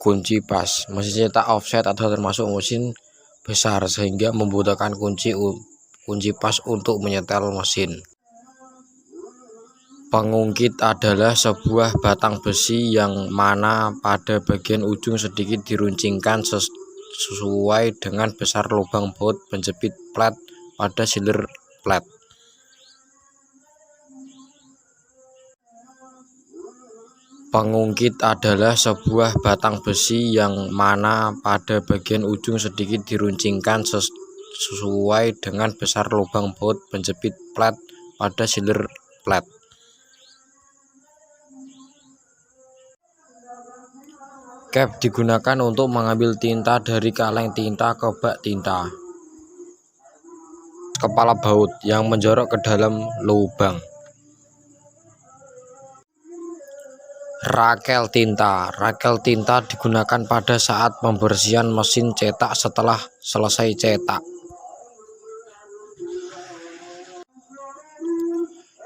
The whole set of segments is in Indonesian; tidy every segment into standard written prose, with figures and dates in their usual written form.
kunci pas. Mesin cetak offset atau termasuk mesin besar sehingga membutuhkan kunci pas untuk menyetel mesin. Pengungkit adalah sebuah batang besi yang mana pada bagian ujung sedikit diruncingkan sesuai dengan besar lubang baut penjepit plat pada siler plat. Pengungkit adalah sebuah batang besi yang mana pada bagian ujung sedikit diruncingkan sesuai dengan besar lubang baut penjepit plat pada siler plat. Cap digunakan untuk mengambil tinta dari kaleng tinta ke bak tinta. Kepala baut yang menjorok ke dalam lubang. Rakel tinta. Rakel tinta digunakan pada saat pembersihan mesin cetak setelah selesai cetak.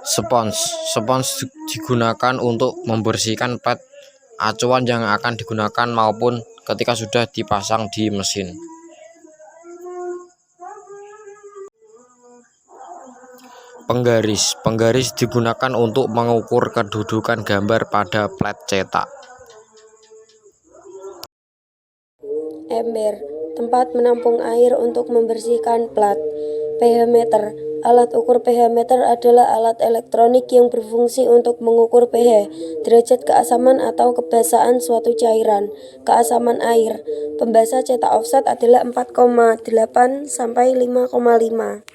Spons digunakan untuk membersihkan plat acuan yang akan digunakan maupun ketika sudah dipasang di mesin. Penggaris digunakan untuk mengukur kedudukan gambar pada plat cetak. Ember, tempat menampung air untuk membersihkan plat. pH meter. Alat ukur pH meter adalah alat elektronik yang berfungsi untuk mengukur pH, derajat keasaman atau kebasahan suatu cairan. Keasaman air. Pembasa cetak offset adalah 4,8 sampai 5,5.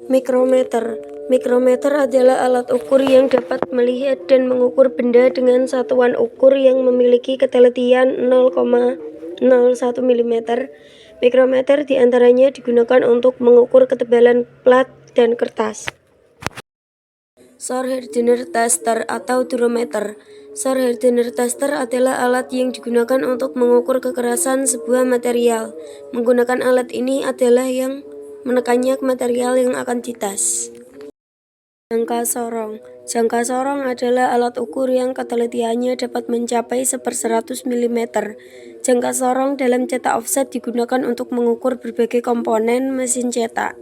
Mikrometer. Mikrometer adalah alat ukur yang dapat melihat dan mengukur benda dengan satuan ukur yang memiliki ketelitian 0,01 mm. Mikrometer diantaranya digunakan untuk mengukur ketebalan plat dan kertas. Schor-Hardener tester atau durometer. Schor-Hardener tester adalah alat yang digunakan untuk mengukur kekerasan sebuah material. Menggunakan alat ini adalah yang menekannya ke material yang akan dites. Jangka sorong. Jangka sorong adalah alat ukur yang ketelitiannya dapat mencapai 1/100 mm. Jangka sorong dalam cetak offset digunakan untuk mengukur berbagai komponen mesin cetak.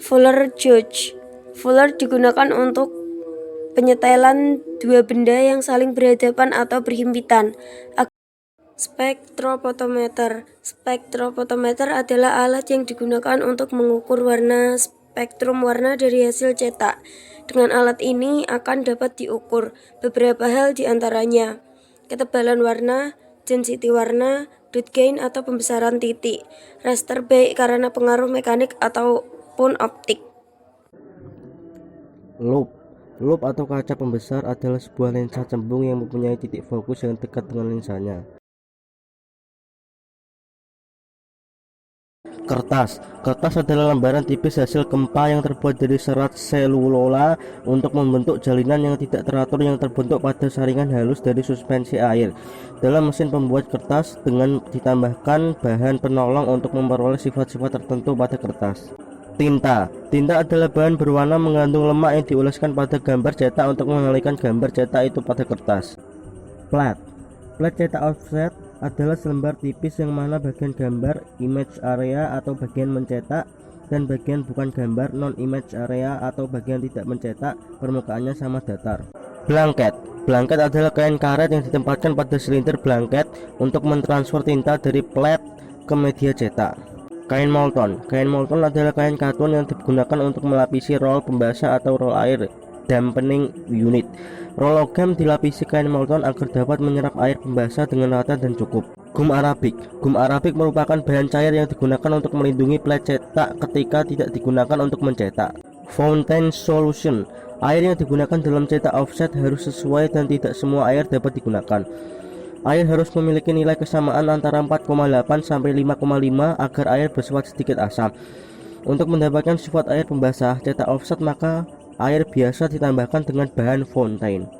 Fuller gauge. Fuller digunakan untuk penyetelan dua benda yang saling berhadapan atau berhimpitan. Spektrofotometer. Spektrofotometer adalah alat yang digunakan untuk mengukur warna spektrum warna dari hasil cetak. Dengan alat ini akan dapat diukur beberapa hal diantaranya ketebalan warna, density warna, dot gain atau pembesaran titik, raster baik karena pengaruh mekanik ataupun optik. Loop atau kaca pembesar adalah sebuah lensa cembung yang mempunyai titik fokus yang dekat dengan lensanya. Kertas adalah lembaran tipis hasil kempa yang terbuat dari serat selulola untuk membentuk jalinan yang tidak teratur yang terbentuk pada saringan halus dari suspensi air. Dalam mesin pembuat kertas dengan ditambahkan bahan penolong untuk memperoleh sifat-sifat tertentu pada kertas. Tinta adalah bahan berwarna mengandung lemak yang dioleskan pada gambar cetak untuk mengalihkan gambar cetak itu pada kertas. Plat cetak offset adalah selembar tipis yang mana bagian gambar image area atau bagian mencetak dan bagian bukan gambar non image area atau bagian tidak mencetak permukaannya sama datar. Blanket adalah kain karet yang ditempatkan pada silinder blanket untuk mentransfer tinta dari plat ke media cetak. Kain molton adalah kain katun yang digunakan untuk melapisi roll pembasah atau roll air dampening unit. Roll logam dilapisi kain molton agar dapat menyerap air pembasah dengan rata dan cukup. Gum arabik merupakan bahan cair yang digunakan untuk melindungi plat cetak ketika tidak digunakan untuk mencetak. Fountain solution, air yang digunakan dalam cetak offset harus sesuai dan tidak semua air dapat digunakan. Air harus memiliki nilai kesamaan antara 4,8 sampai 5,5 agar air bersifat sedikit asam. Untuk mendapatkan sifat air pembasah cetak offset maka air biasa ditambahkan dengan bahan fountain.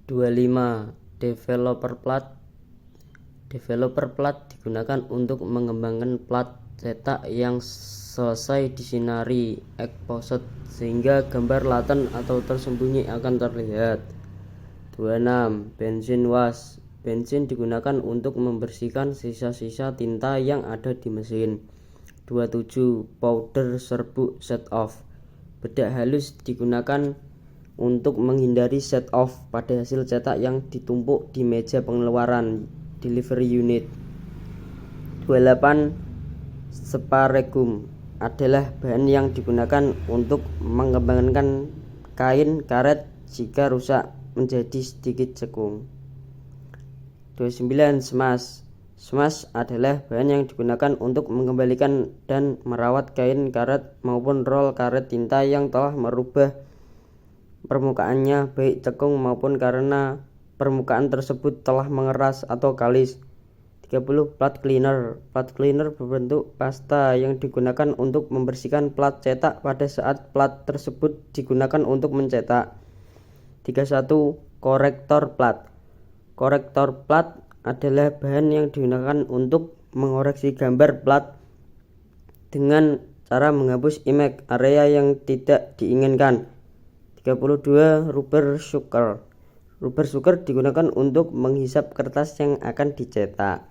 25. Developer plat. Developer plat digunakan untuk mengembangkan plat cetak yang selesai disinari exposed sehingga gambar laten atau tersembunyi akan terlihat. 26. Bensin wash. Bensin digunakan untuk membersihkan sisa-sisa tinta yang ada di mesin. 27. Powder serbuk set off. Bedak halus digunakan untuk menghindari set off pada hasil cetak yang ditumpuk di meja pengeluaran delivery unit. 28. Sparegum adalah bahan yang digunakan untuk mengembangkan kain karet jika rusak menjadi sedikit cekung. 29. Smash. Smash adalah bahan yang digunakan untuk mengembalikan dan merawat kain karet maupun roll karet tinta yang telah merubah permukaannya baik cekung maupun karena permukaan tersebut telah mengeras atau kalis. 30. Plat cleaner. Plat cleaner berbentuk pasta yang digunakan untuk membersihkan plat cetak pada saat plat tersebut digunakan untuk mencetak. 31. Korektor plat. Korektor plat adalah bahan yang digunakan untuk mengoreksi gambar plat dengan cara menghapus image area yang tidak diinginkan. 32. Rubber sugar. Rubber sugar digunakan untuk menghisap kertas yang akan dicetak.